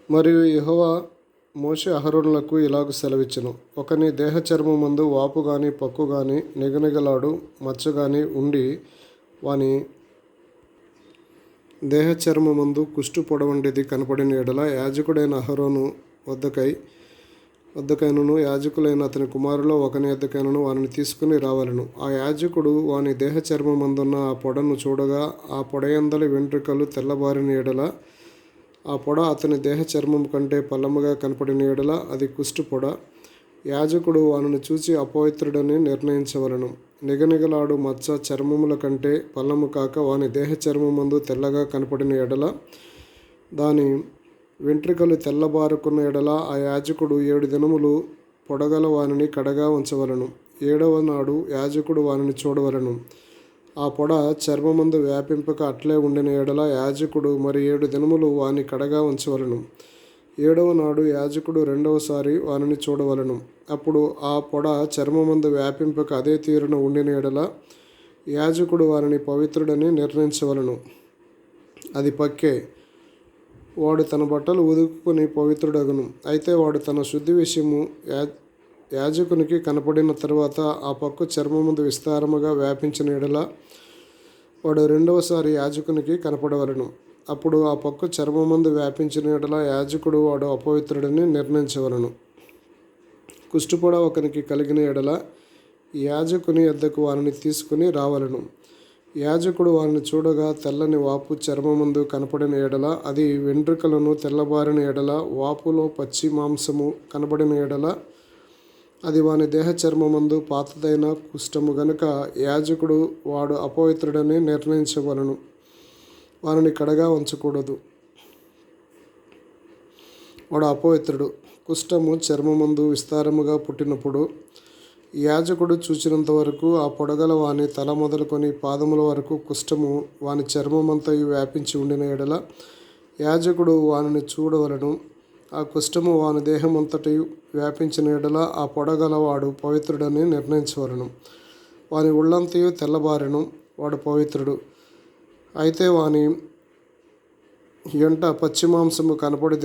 మరియు యెహోవా మోషే అహరోనులకు ఇలాగు సెలవిచ్చెను. ఒకని దేహ చర్మమందు వాపు గాని పొక్కు గాని నిగనిగలాడు మచ్చ గాని ఉండి వాని దేహ చర్మమందు కుష్టు పొడవంటిది కనపడిన ఎడల యాజకుడైన అహరోను వద్దకైనను యాజకులైన అతని కుమారులో ఒకని యొద్దకైనను వారిని తీసుకుని రావలెను. ఆ యాజకుడు వాని దేహ చర్మమందున్న ఆ పొడను చూడగా ఆ పొడయందలి వెంట్రుకలు తెల్లబారిన ఎడల ఆ పొడ అతని దేహ చర్మము కంటే పల్లముగా కనపడిన ఎడల అది కుష్టు పొడ. యాజకుడు వానిని చూచి అపవిత్రుడని నిర్ణయించవలెను. నిగనిగలాడు మచ్చ చర్మముల కంటే పల్లము కాక వాని దేహ చర్మమందు తెల్లగా కనపడిన ఎడల దాని వెంట్రుకలు తెల్లబారుకున్న ఎడల ఆ యాజకుడు 7 దినములు పొడగల వానిని కడగా ఉంచవలెను. 7వ నాడు యాజకుడు వానిని చూడవలెను. ఆ పొడ చర్మమందు వ్యాపింపక అట్లే ఉండిన ఎడల యాజకుడు మరి 7 దినములు వాని కడగా ఉంచవలెను. 7వ నాడు యాజకుడు రెండవసారి వానిని చూడవలెను. అప్పుడు ఆ పొడ చర్మమందు వ్యాపింపక అదే తీరున ఉండిన ఎడల యాజకుడు వానిని పవిత్రుడని నిర్ణయించవలెను. అది పక్కే, వాడు తన బట్టలు ఉదుకుని పవిత్రుడగును. అయితే వాడు తన శుద్ధి విషయము యాజకునికి కనపడిన తరువాత ఆ పక్కు చర్మమందు విస్తారముగా వ్యాపించిన ఎడల వాడు రెండవసారి యాజకునికి కనపడవలెను. అప్పుడు ఆ పక్కు చర్మమందు వ్యాపించిన ఎడల యాజకుడు వాడు అపవిత్రుడని నిర్ణయించవలెను. కుష్టుపొడ ఒకనికి కలిగిన ఎడల యాజకుని యొద్దకు వారిని తీసుకుని రావలెను. యాజకుడు వారిని చూడగా తెల్లని వాపు చర్మమందు కనపడిన ఎడల అది వెంట్రుకలను తెల్లబారిన ఎడల వాపులో పచ్చి మాంసము కనబడిన ఎడల అది వాని దేహ చర్మమందు పాతదైన కుష్ఠము గనుక యాజకుడు వాడు అపవిత్రుడని నిర్ణయించవలెను. వారిని కడగా ఉంచకూడదు. వాడు అపవిత్రుడు. కుష్ఠము చర్మమందు విస్తారముగా పుట్టినప్పుడు యాజకుడు చూచినంత వరకు ఆ పొడగల వాని తల మొదలుకొని పాదముల వరకు కుష్ఠము వాని చర్మమంతయు వ్యాపించి ఉండిన ఎడల యాజకుడు వానిని చూడవలెను. ఆ కుష్ఠము వాని దేహమంతటయు వ్యాపించిన ఎడల ఆ పొడగల వాడు పవిత్రుడని నిర్ణయించవలెను. వాని ఒళ్ళంతయు తెల్లబారెను, వాడు పవిత్రుడు. అయితే వాని యొంట పచ్చి మాంసము కనపడి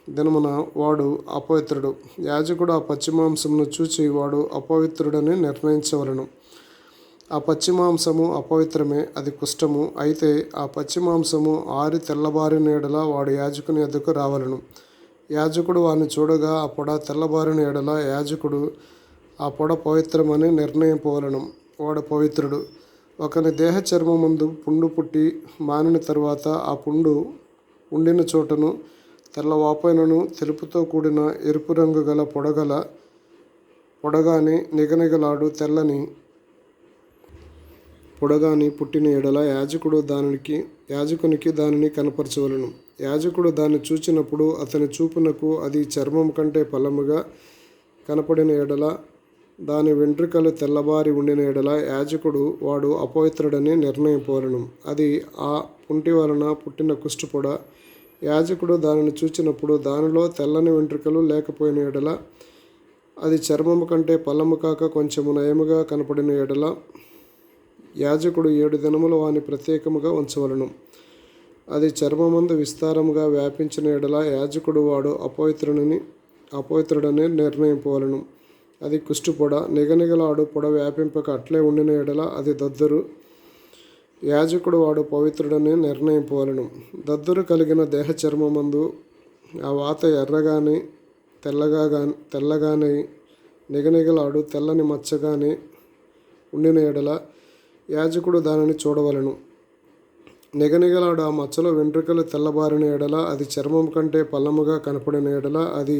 దినమున వాడు అపవిత్రుడు. యాజకుడు ఆ పచ్చి మాంసమును చూచి వాడు అపవిత్రుడని నిర్ణయించవలెను. ఆ పచ్చి మాంసము అపవిత్రమే, అది కుష్ఠము. అయితే ఆ పచ్చి మాంసము ఆరి తెల్లబారిన ఎడల వాడు యాజకుని యొద్దకు రావలెను. యాజకుడు వానిని చూడగా ఆ పొడ తెల్లబారిన ఎడల యాజకుడు ఆ పొడ పవిత్రమని నిర్ణయింపవలెను. వాడు పవిత్రుడు. ఒకని దేహ చర్మమందు పుండు పుట్టి మానిన తరువాత ఆ పుండు ఉండిన చోటను తెల్లవాపైనను తెలుపుతో కూడిన ఎరుపు రంగు గల పొడగాని నిగనిగలాడు తెల్లని పొడగాని పుట్టిన ఎడల యాజకునికి దానిని కనపరచవలెను. యాజకుడు దాన్ని చూచినప్పుడు అతని చూపునకు అది చర్మం కంటే పల్లముగా కనపడిన ఎడల దాని వెంట్రుకలు తెల్లబారి ఉండిన ఎడల యాజకుడు వాడు అపవిత్రుడని నిర్ణయింపవలెను. అది ఆ పుంటి వలన పుట్టిన కుష్టుపొడ. యాజకుడు దానిని చూచినప్పుడు దానిలో తెల్లని వెంట్రుకలు లేకపోయిన ఎడల అది చర్మము కంటే పల్లము కాక కొంచెము నయముగా కనపడిన ఎడల యాజకుడు 7 దినములు వాని ప్రత్యేకముగా ఉంచవలెను. అది చర్మమందు విస్తారముగా వ్యాపించిన ఎడల యాజకుడు వాడు అపవిత్రుడని నిర్ణయింపవలెను. అది కుష్టుపొడ. నిగనిగలాడు పొడ వ్యాపింపక అట్లే ఉండిన ఎడల అది దద్దురు. యాజకుడు వాడు పవిత్రుడని నిర్ణయింపవలెను. దద్దురు కలిగిన దేహ చర్మమందు ఆ వాత ఎర్రగాని తెల్లగాని నిగనిగలాడు తెల్లని మచ్చగాని ఉండిన ఎడల యాజకుడు దానిని చూడవలెను. నిగనిగలాడు ఆ మచ్చలో వెంట్రుకలు తెల్లబారిన ఎడల అది చర్మం కంటే పల్లముగా కనపడిన ఎడల అది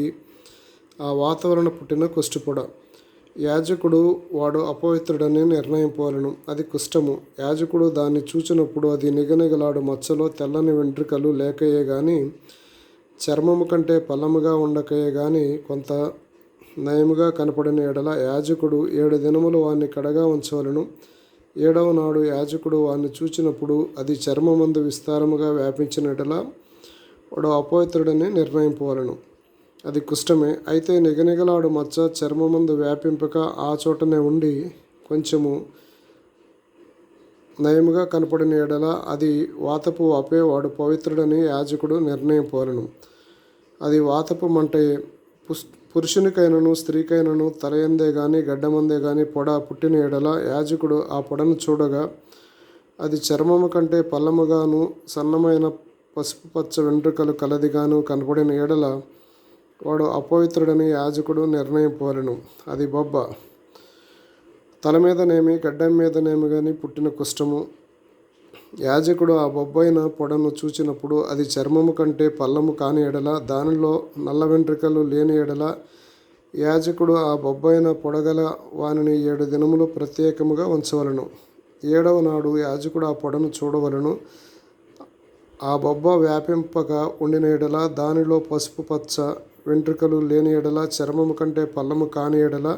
ఆ వాత వలన పుట్టిన కుష్టుపొడ. యాజకుడు వాడు అపవిత్రుడని నిర్ణయింపవలెను. అది కుష్ఠము. యాజకుడు దాన్ని చూచినప్పుడు అది నిగనిగలాడు మచ్చలో తెల్లని వెంట్రుకలు లేకయే గాని చర్మము కంటే పల్లముగా ఉండకయే గాని కొంత నయముగా కనపడిన ఎడల యాజకుడు 7 దినములు వాన్ని కడగా ఉంచవలెను. 7వ నాడు యాజకుడు వాన్ని చూచినప్పుడు అది చర్మమందు విస్తారముగా వ్యాపించిన ఎడల వాడు అపవిత్రుడని నిర్ణయింపవలెను. అది కుష్ఠమే. అయితే నిగనిగలాడు మచ్చ చర్మమందు వ్యాపింపక ఆ చోటనే ఉండి కొంచెము నయముగా కనపడిన ఎడల అది వాతపు వాపే, వాడు పవిత్రుడని యాజకుడు నిర్ణయింపవలెను. అది వాతపు మంటయే. పురుషునికైనను స్త్రీకైనను తలయందే గాని గడ్డమందే గాని పొడ పుట్టిన ఎడల యాజకుడు ఆ పొడను చూడగా అది చర్మము కంటే పల్లముగాను సన్నమైన పసుపు పచ్చ వెంట్రుకలు కలదిగాను కనపడిన ఎడల వాడు అపవిత్రుడని యాజకుడు నిర్ణయింపవలెను. అది బొబ్బ, తల మీదనేమి గడ్డం మీదనేమి కానీ పుట్టిన కుష్ఠము. యాజకుడు ఆ బొబ్బైన పొడను చూచినప్పుడు అది చర్మము కంటే పల్లము కాని ఎడల, దానిలో నల్ల వెంట్రుకలు లేని ఎడల, యాజకుడు ఆ బొబ్బైన పొడగల వానిని 7 దినములు ప్రత్యేకముగా ఉంచవలను. 7వ నాడు యాజకుడు ఆ పొడను చూడవలను. ఆ బొబ్బ వ్యాపింపక ఉండిన ఎడల, దానిలో పసుపు పచ్చ వెంట్రుకలు లేని ఎడల, చర్మము కంటే పల్లము కాని ఎడల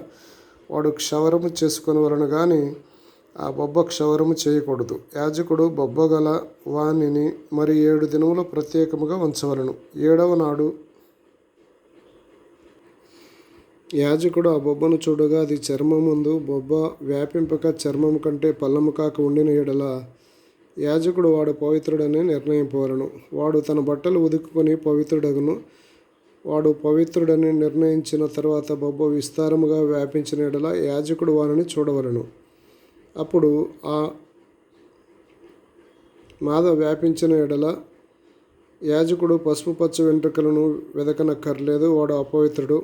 వాడు క్షవరము చేసుకొనవలెను గాని ఆ బొబ్బ క్షవరము చేయకూడదు. యాజకుడు బొబ్బగల వానిని మరి 7 దినములు ప్రత్యేకముగా ఉంచవలను. 7వ నాడు యాజకుడు ఆ బొబ్బను చూడగా అది చర్మమందు బొబ్బ వ్యాపింపక చర్మము కంటే పల్లము కాక ఉండిన ఎడల యాజకుడు వాడు పవిత్రుడని నిర్ణయింపవలను. వాడు తన బట్టలు ఉదుకుకొని పవిత్రుడగును. వాడు పవిత్రుడని నిర్ణయించిన తర్వాత బొబ్బ విస్తారముగా వ్యాపించిన ఎడల యాజకుడు వారిని చూడవలను. అప్పుడు ఆ మాద వ్యాపించిన ఎడల యాజకుడు పసుపు పచ్చ వెంట్రుకలను వెదకనక్కర్లేదు, వాడు అపవిత్రుడు.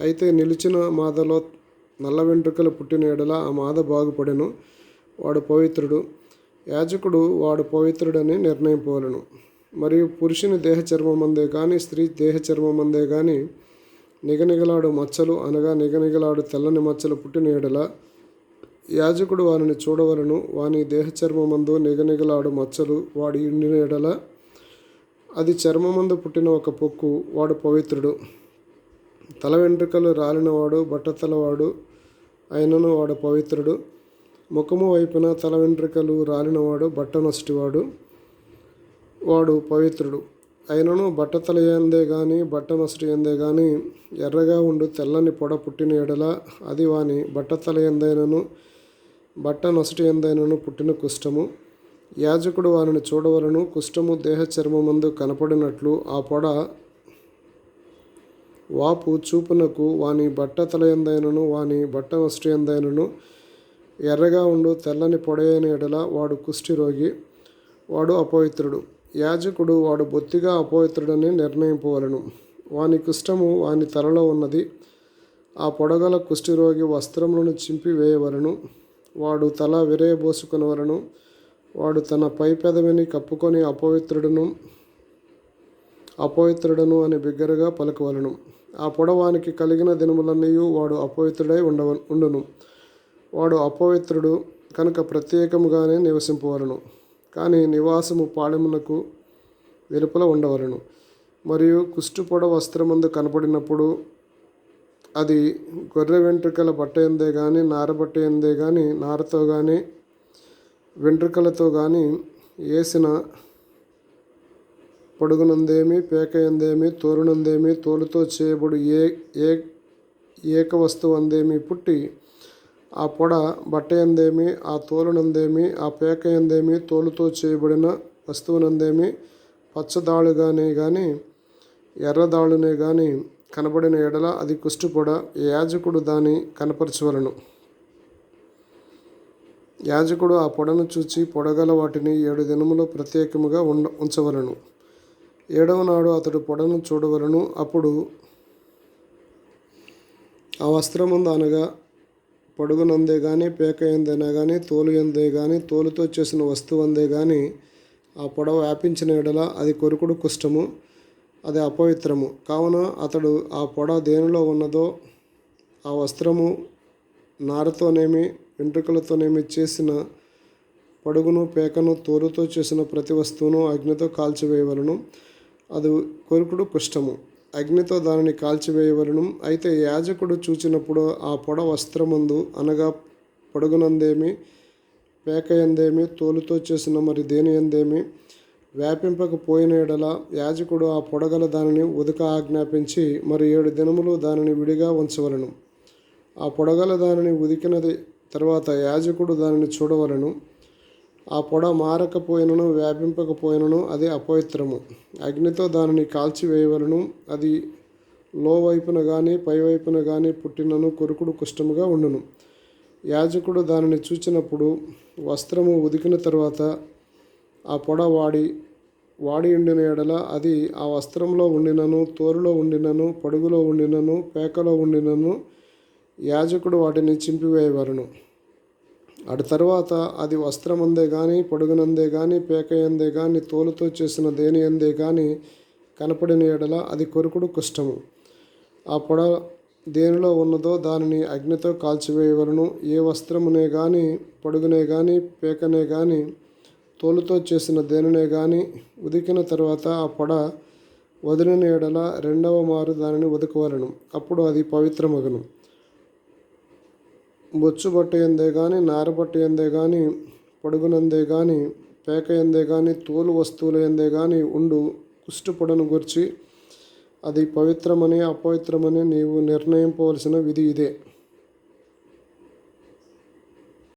అయితే నిలిచిన మాదలో నల్ల వెంట్రుకలు పుట్టిన ఎడల ఆ మాద బాగుపడెను, వాడు పవిత్రుడు. యాజకుడు వాడు పవిత్రుడని నిర్ణయింపవలను. మరియు పురుషుని దేహ చర్మమందే కానీ స్త్రీ దేహ చర్మమందే కానీ నిగనిగలాడు మచ్చలు అనగా నిగనిగలాడు తెల్లని మచ్చలు పుట్టిన ఎడల యాజకుడు వానిని చూడవలను. వాని దేహ చర్మమందు నిగనిగలాడు మచ్చలు వాడి ఉండిన ఎడల అది చర్మమందు పుట్టిన ఒక పొక్కు, వాడు పవిత్రుడు. తల వెంట్రుకలు రాలినవాడు బట్టతలవాడు అయినను వాడు పవిత్రుడు. ముఖము వైపున తల వెంట్రుకలు రాలినవాడు బట్టనొసటివాడు, వాడు పవిత్రుడు. అయినను బట్టతల యందే గాని బట్టనొసటి యందే గాని ఎర్రగా ఉండు తెల్లని పొడ పుట్టిన ఎడల అది వాని బట్టతల యందైనను బట్ట నొసటి యందైనను పుట్టిన కుష్ఠము. యాజకుడు వారిని చూడవలను. కుష్ఠము దేహ చర్మమందు కనపడినట్లు ఆ పొడ వాపు చూపునకు వాని బట్ట తల యందైనను వాని బట్ట నొసటి యందైనను ఎర్రగా ఉండు తెల్లని పొడయైన ఎడల వాడు కుష్ఠి రోగి, వాడు అపవిత్రుడు. యాజకుడు వాడు బొత్తిగా అపవిత్రుడని నిర్ణయింపవలను. వాని కుష్ఠము వాని తలలో ఉన్నది. ఆ పొడగల కుష్ఠిరోగి వస్త్రములను చింపి వేయవలను. వాడు తల విరయబోసుకొనవలను. వాడు తన పై పెదవిని కప్పుకొని అపవిత్రుడను అని బిగ్గరగా పలుకవలను. ఆ పొడ వానికి కలిగిన దినములన్నయూ వాడు అపవిత్రుడై ఉండును. వాడు అపవిత్రుడు కనుక ప్రత్యేకముగానే నివసింపవలను. కానీ నివాసము పాళెమునకు వెలుపల ఉండవలను. మరియు కుష్టు పొడ వస్త్రమందు కనపడినప్పుడు అది గొర్రె వెంట్రుకల బట్ట యందే గాని నారబట్ట యందే గాని నారతో గాని వెంట్రుకలతో గాని ఏసిన పొడుగునందేమి పేక యందేమి తోలునందేమి తోలుతో చేయబడు ఏక వస్తువు అందేమి పుట్టి ఆ పొడ బట్ట యందేమి ఆ తోలునందేమి ఆ పేక యందేమి తోలుతో చేయబడిన వస్తువునందేమి పచ్చదాళుగానే గాని ఎర్రదాళునే గాని కనబడిన ఎడల అది కుష్టుపొడ. యాజకుడు దాన్ని కనపరచవలను. యాజకుడు ఆ పొడను చూచి పొడగల వాటిని 7 దినములు ప్రత్యేకముగా ఉంచవలను. 7వ నాడు అతడు పొడను చూడవలను. అప్పుడు ఆ వస్త్రముందు అనగా పొడుగునందే గాని పేక యందైనా గాని తోలు యందే గాని తోలుతో చేసిన వస్తువు అందే గాని ఆ పొడ వ్యాపించిన ఎడల అది కొరుకుడు కుష్ఠము, అది అపవిత్రము. కావున అతడు ఆ పొడ దేనిలో ఉన్నదో ఆ వస్త్రము నారతోనేమి వెంట్రుకలతోనేమి చేసిన పొడుగును పేకను తోలుతో చేసిన ప్రతి వస్తువును అగ్నితో కాల్చివేయవలను. అది కొరుకుడు కుష్ఠము. అగ్నితో దానిని కాల్చివేయవలను. అయితే యాజకుడు చూచినప్పుడు ఆ పొడ వస్త్రమందు అనగా పొడుగునందేమి పేక యందేమి తోలుతో చేసిన మరి దేని యందేమి వ్యాపింపకపోయిన ఎడల యాజకుడు ఆ పొడగల దానిని ఉదక ఆజ్ఞాపించి మరి 7 దినములు దానిని విడిగా ఉంచవలను. ఆ పొడగల దానిని ఉదికినది తర్వాత యాజకుడు దానిని చూడవలను. ఆ పొడ మారకపోయినను వ్యాపింపకపోయినను అది అపవిత్రము. అగ్నితో దానిని కాల్చివేయవలను. అది లోవైపున గాని పైవైపున గాని పుట్టినను కొరుకుడు కుష్టముగా ఉండును. యాజకుడు దానిని చూచినప్పుడు వస్త్రము ఉదికిన తరువాత ఆ పొడ వాడి ఉండిన ఎడల అది ఆ వస్త్రంలో ఉండినను, తోలులో ఉండినను, పడుగులో ఉండినను, పేకలో ఉండినను యాజకుడు వాటిని చింపివేయవలను. అటు తరువాత అది వస్త్రమందే గాని, పడుగునందే గాని, పేకయందే గాని, తోలుతో చేసిన దేని అందే గాని కనపడిన ఎడల అది కొరుకుడు కుష్టము. ఆ పొడ దేనిలో ఉన్నదో దానిని అగ్నితో కాల్చివేయవలను. ఏ వస్త్రమునే గాని, పడుగునే గాని, పేకనే గాని, తోలుతో చేసిన దేనినే గాని ఉదికిన తర్వాత ఆ పొడ వదిలిన ఎడల రెండవ మారు దానిని ఉదకవలను. అప్పుడు అది పవిత్రమగును. బొచ్చుబట్ట ఎందే గాని, నారబట్ట ఎందే గాని, పడుగునందే గాని, పేక ఎందే గాని, తోలు వస్తువుల ఎందే గాని ఉండు కుష్టు పొడను గూర్చి అది పవిత్రమని అపవిత్రమని నీవు నిర్ణయింపవలసిన విధి ఇదే.